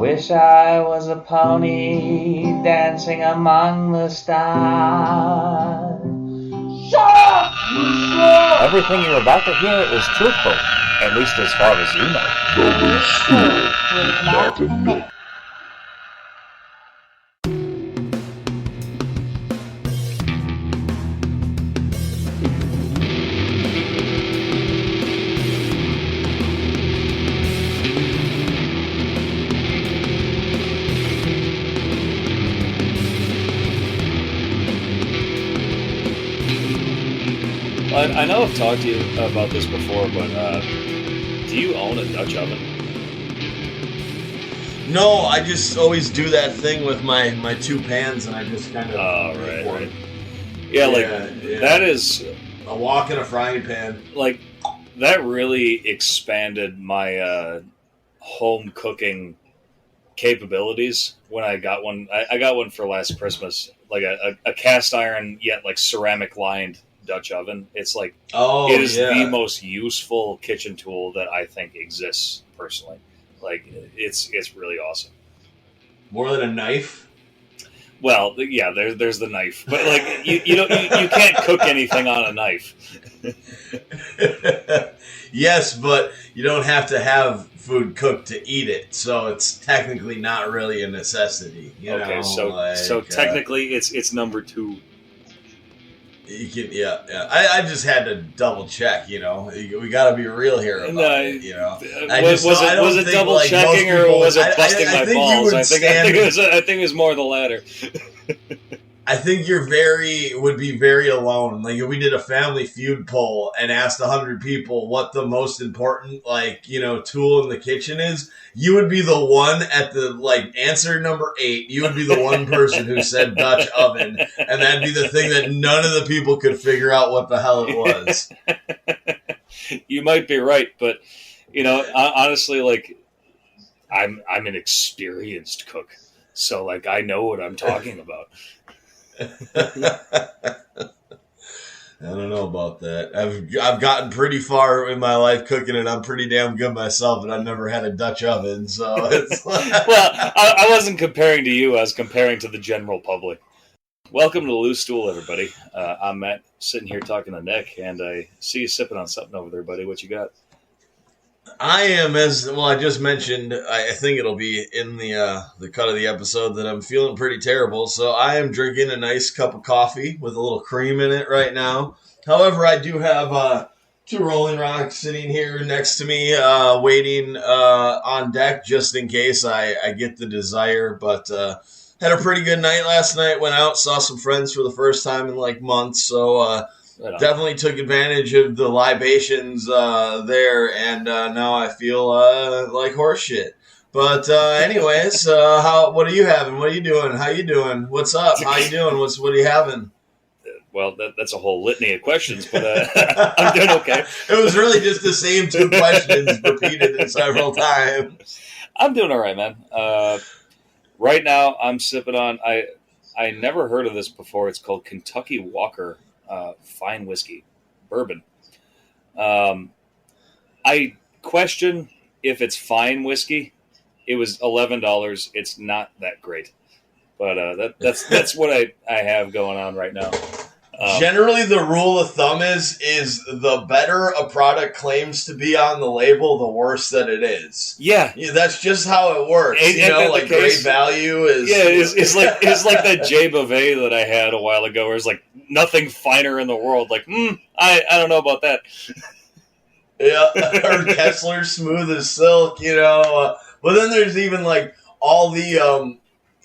wish I was a pony dancing among the stars. Everything you're about to hear is truthful, at least as far as you know. The Stool with Matt Nic. I know I've talked to you about this before, but do you own a Dutch oven? No, I just always do that thing with my two pans, and I just kind of... Oh, right. Yeah, that is... a wok in a frying pan. Like, that really expanded my home cooking capabilities when I got one. I got one for last Christmas, like a cast iron, yet like ceramic lined Dutch oven. It's like, it is the most useful kitchen tool that I think exists personally. Like, it's really awesome. More than a knife? Well, yeah, there's the knife, but like you can't cook anything on a knife. Yes, but you don't have to have food cooked to eat it, so it's technically not really a necessity. You know? So technically, it's number 2. You can, I just had to double check. You know, we got to be real here about it. You know, was it double checking or was it busting my balls? I think it was more the latter. I think would be very alone. Like if we did a Family Feud poll and asked 100 people what the most important tool in the kitchen is, you would be the one at the answer number 8. You would be the one person who said Dutch oven, and that'd be the thing that none of the people could figure out what the hell it was. You might be right, but honestly, like I'm an experienced cook, so like I know what I'm talking about. I don't know about that. I've gotten pretty far in my life cooking, and I'm pretty damn good myself, and I've never had a Dutch oven, so it's well, I wasn't comparing to you. I was comparing to the general public. Welcome to the Loose Stool, everybody. I'm Matt, sitting here talking to Nick, and I see you sipping on something over there, buddy. What you got? I am, as well, I just mentioned, I think it'll be in the cut of the episode that I'm feeling pretty terrible. So I am drinking a nice cup of coffee with a little cream in it right now. However, I do have 2 Rolling Rocks sitting here next to me, waiting on deck just in case I get the desire. But had a pretty good night last night. Went out, saw some friends for the first time in like months. So definitely took advantage of the libations there, and now I feel like horse shit. But anyways, what are you having? What are you doing? How you doing? What's up? How you doing? What are you having? Well, that's a whole litany of questions, but I'm doing okay. It was really just the same 2 questions repeated several times. I'm doing all right, man. Right now, I'm sipping on. I never heard of this before. It's called Kentucky Walker Fine Whiskey Bourbon. I question if it's fine whiskey. It was $11. It's not that great, but that's what I have going on right now. Generally, the rule of thumb is the better a product claims to be on the label, the worse that it is. Yeah, that's just how it works. Like great value is. Yeah, it's like that J Beauvais that I had a while ago, where it's like nothing finer in the world. Like, I don't know about that. Yeah, or Kessler Smooth as Silk. But then there's even like all the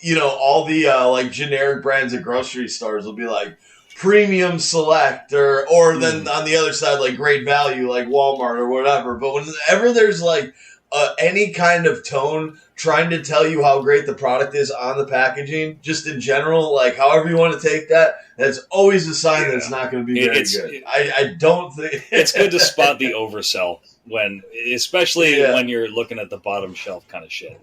like generic brands at grocery stores will be like Premium Select or then on the other side like Great Value like Walmart or whatever. But whenever there's like any kind of tone trying to tell you how great the product is on the packaging, just in general, like however you want to take that, that's always a sign that it's not going to be very good. I don't think it's good to spot the oversell especially when you're looking at the bottom shelf kind of shit.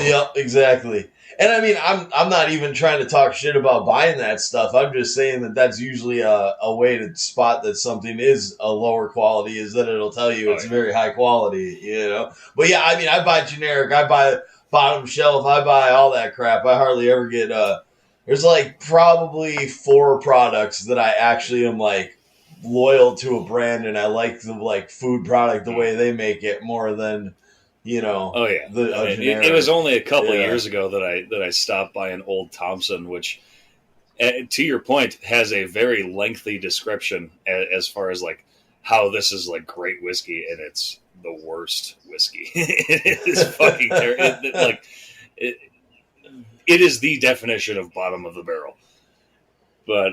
Yep, exactly. And I mean, I'm not even trying to talk shit about buying that stuff. I'm just saying that that's usually a way to spot that something is a lower quality is that it'll tell you it's very high quality, you know. But yeah, I mean, I buy generic, I buy bottom shelf, I buy all that crap. I hardly ever get there's like probably 4 products that I actually am like loyal to a brand and I like the like food product the way they make it more than Oh yeah, it was only a couple of years ago that I stopped buying Old Thompson, which, to your point, has a very lengthy description as far as like how this is like great whiskey and it's the worst whiskey. It is fucking terrible. It is the definition of bottom of the barrel. But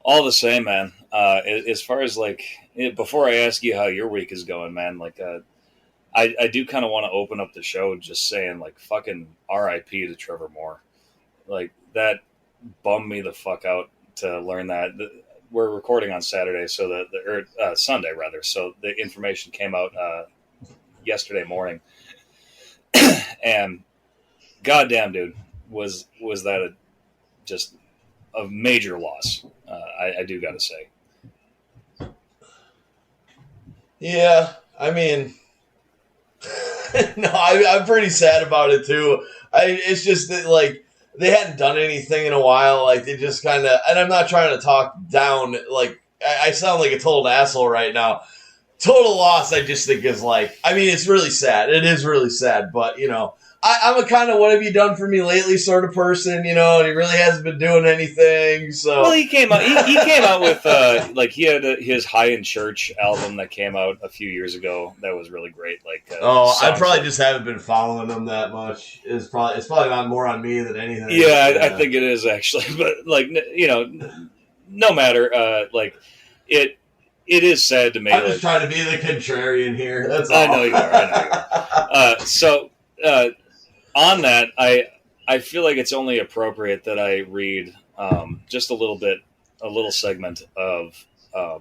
all the same, man. As far as like before I ask you how your week is going, man, like. I do kind of want to open up the show just saying, like, fucking R.I.P. to Trevor Moore. Like, that bummed me the fuck out to learn that. We're recording on Saturday, so Sunday, rather. So the information came out yesterday morning. And goddamn, dude, was that just a major loss. I do got to say. Yeah, I mean... No, I'm pretty sad about it too. It's just that like they hadn't done anything in a while. Like they just kind of, and I'm not trying to talk down. Like I sound like a total asshole right now. Total loss. I just think is like. I mean, it's really sad. It is really sad. But I'm a kind of what have you done for me lately sort of person, and he really hasn't been doing anything. So well, he came out. He came out with like he had his High in Church album that came out a few years ago. That was really great. Like I probably just haven't been following him that much. It's probably not more on me than anything. Yeah, I think it is actually. But like no matter. Like it is sad to me. I'm just trying to be the contrarian here. That's all. I know you are. So. On that, I feel like it's only appropriate that I read just a little segment of a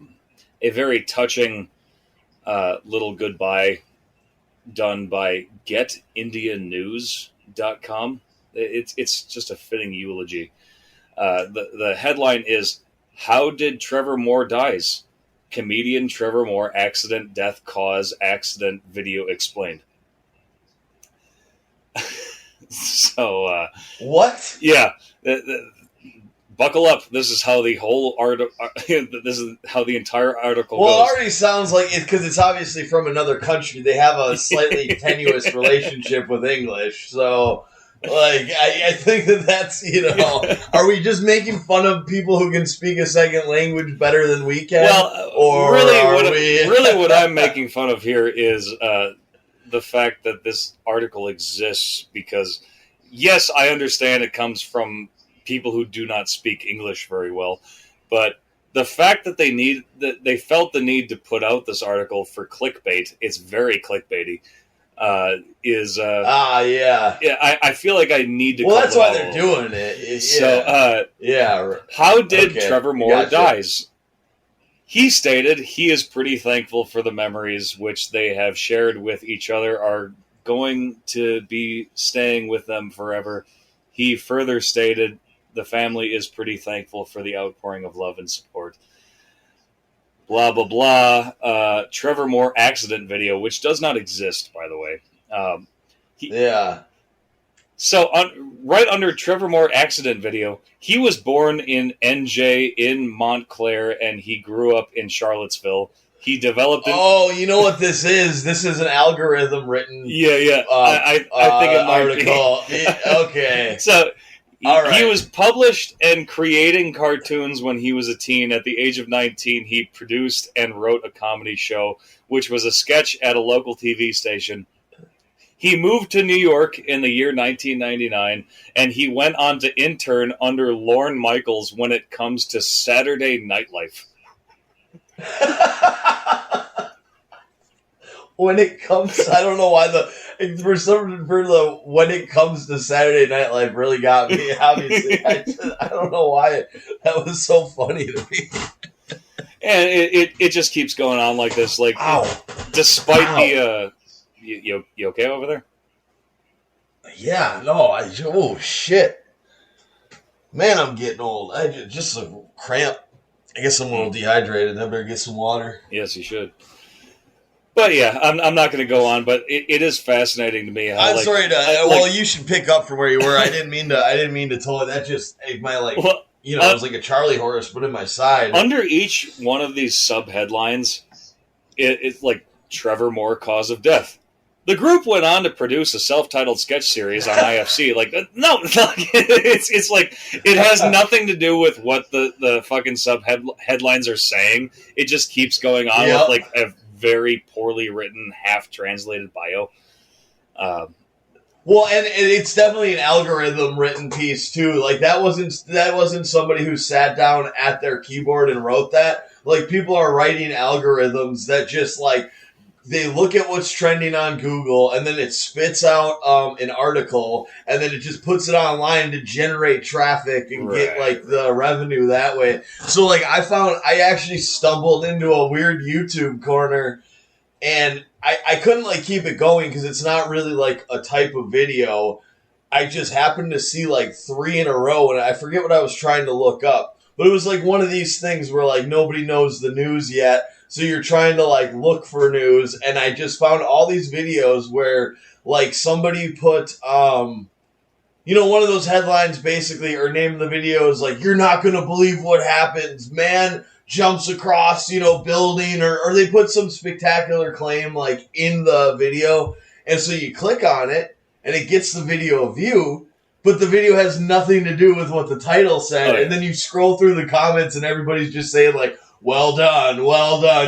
very touching little goodbye done by GetIndiaNews.com. It's just a fitting eulogy. The headline is, "How did Trevor Moore dies? Comedian Trevor Moore accident, death cause, accident video explained." So what? Yeah, buckle up. This is how the whole article. This is how the entire article goes. It already sounds like it because it's obviously from another country. They have a slightly tenuous relationship with English, so like I think that's Are we just making fun of people who can speak a second language better than we can? Well, or really, what I'm making fun of here is. The fact that this article exists because, yes, I understand it comes from people who do not speak English very well, but the fact that they felt the need to put out this article for clickbait, it's very clickbaity, is yeah. I feel like I need to. Well, that's why they're doing it. So how did Trevor Moore dies? He stated he is pretty thankful for the memories which they have shared with each other are going to be staying with them forever. He further stated the family is pretty thankful for the outpouring of love and support. Blah, blah, blah. Trevor Moore accident video, which does not exist, by the way. Yeah. So, right under Trevor Moore accident video, he was born in NJ in Montclair, and he grew up in Charlottesville. He developed. Oh, you know what this is? This is an algorithm written. Yeah. I think it might article. Okay. So, all right. He was published and creating cartoons when he was a teen. At the age of 19, he produced and wrote a comedy show, which was a sketch at a local TV station. He moved to New York in the year 1999, and he went on to intern under Lorne Michaels when it comes to Saturday nightlife. When it comes, I don't know why when it comes to Saturday Night Live really got me. Obviously, I don't know why that was so funny to me. And it just keeps going on like this. Like, despite the. You okay over there? Yeah, no, oh shit. Man, I'm getting old. I just a cramp. I guess I'm a little dehydrated. I better get some water. Yes, you should. But yeah, I'm not going to go on. But it is fascinating to me how. I'm like, sorry to. Well, you should pick up from where you were. I didn't mean to tell it. That just my like. Well, it was like a Charlie horse, but in my side. Under each one of these sub headlines, it's like Trevor Moore cause of death. The group went on to produce a self-titled sketch series on IFC. Like, no, it's like it has nothing to do with what the fucking sub headlines are saying. It just keeps going on with like a very poorly written, half translated bio. Well, and it's definitely an algorithm written piece too. Like that wasn't somebody who sat down at their keyboard and wrote that. Like people are writing algorithms that just like. They look at what's trending on Google, and then it spits out an article, and then it just puts it online to generate traffic and get like the revenue that way. So like I actually stumbled into a weird YouTube corner, and I couldn't like keep it going because it's not really like a type of video. I just happened to see like 3 in a row, and I forget what I was trying to look up, but it was like one of these things where like nobody knows the news yet. So you're trying to like look for news, and I just found all these videos where like somebody put, one of those headlines basically, or name of the video is like, "You're not going to believe what happens. Man jumps across, building," or they put some spectacular claim like in the video. And so you click on it and it gets the video view, but the video has nothing to do with what the title said. And then you scroll through the comments and everybody's just saying like, well done,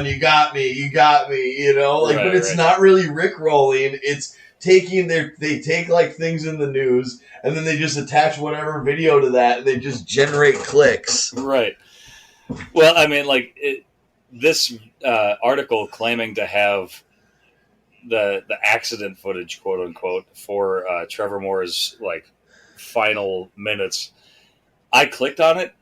you got me, but it's not really rickrolling. It's they take like things in the news and then they just attach whatever video to that and they just generate clicks. Right. Well, I mean, like this article claiming to have the accident footage, quote unquote, for Trevor Moore's like final minutes. I clicked on it.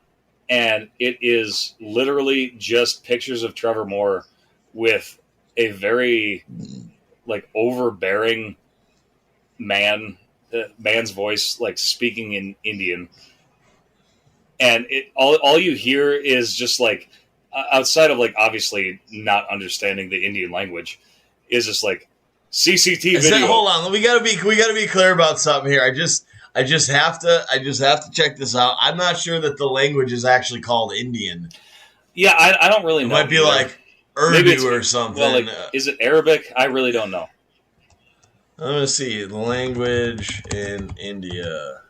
And it is literally just pictures of Trevor Moore with a very like overbearing man's voice, like speaking in Indian. And all you hear is just like outside of like obviously not understanding the Indian language, is just like CCTV video. Hold on, we gotta be clear about something here. I just have to check this out. I'm not sure that the language is actually called Indian. Yeah, I don't really know. It might be like Urdu or something. Well, like, is it Arabic? I really don't know. I'm going to see. Language in India.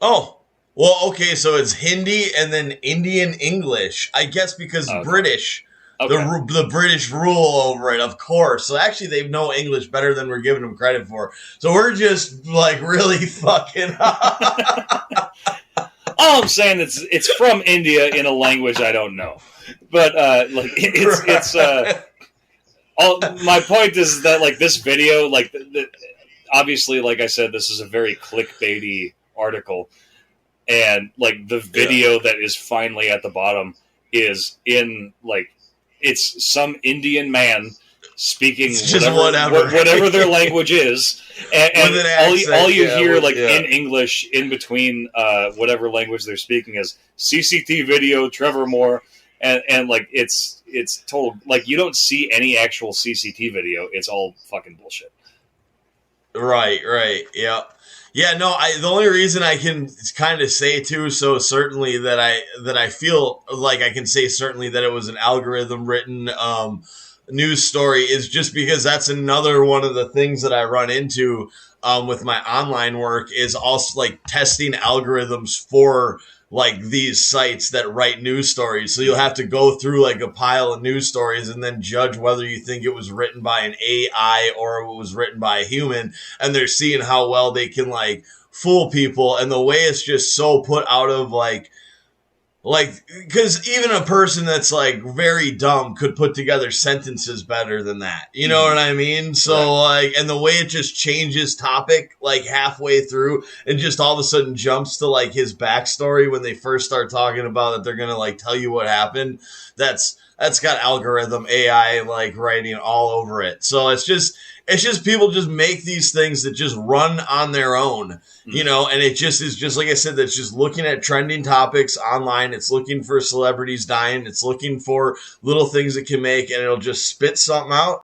Oh, well, okay, so it's Hindi and then Indian English. I guess because British... Okay. The British rule over it, of course. So actually, they know English better than we're giving them credit for. So we're just like really fucking. All I'm saying is it's from India in a language I don't know, but like it's. My point is that like this video, like obviously, like I said, this is a very clickbaity article, and like the video that is finally at the bottom is in like. It's some Indian man speaking whatever their language is, and all you hear in English in between whatever language they're speaking is CCTV video Trevor Moore, and like it's total like you don't see any actual CCTV video. It's all fucking bullshit. Right, yeah. Yeah, no. The only reason I can kind of say too, so certainly that I feel like I can say certainly that it was an algorithm written news story is just because that's another one of the things that I run into with my online work is also like testing algorithms for like these sites that write news stories. So you'll have to go through like a pile of news stories and then judge whether you think it was written by an AI or it was written by a human. And they're seeing how well they can like fool people. And the way it's just so put out of like, because even a person that's like very dumb could put together sentences better than that. You know what I mean? So like, and the way it just changes topic like halfway through and just all of a sudden jumps to like his backstory when they first start talking about that they're going to like tell you what happened. That's that's got algorithm AI like writing all over it. So it's just people just make these things that just run on their own, you know, and it just is just like I said, that's just looking at trending topics online. It's looking for celebrities dying. It's looking for little things it can make, and it'll just spit something out.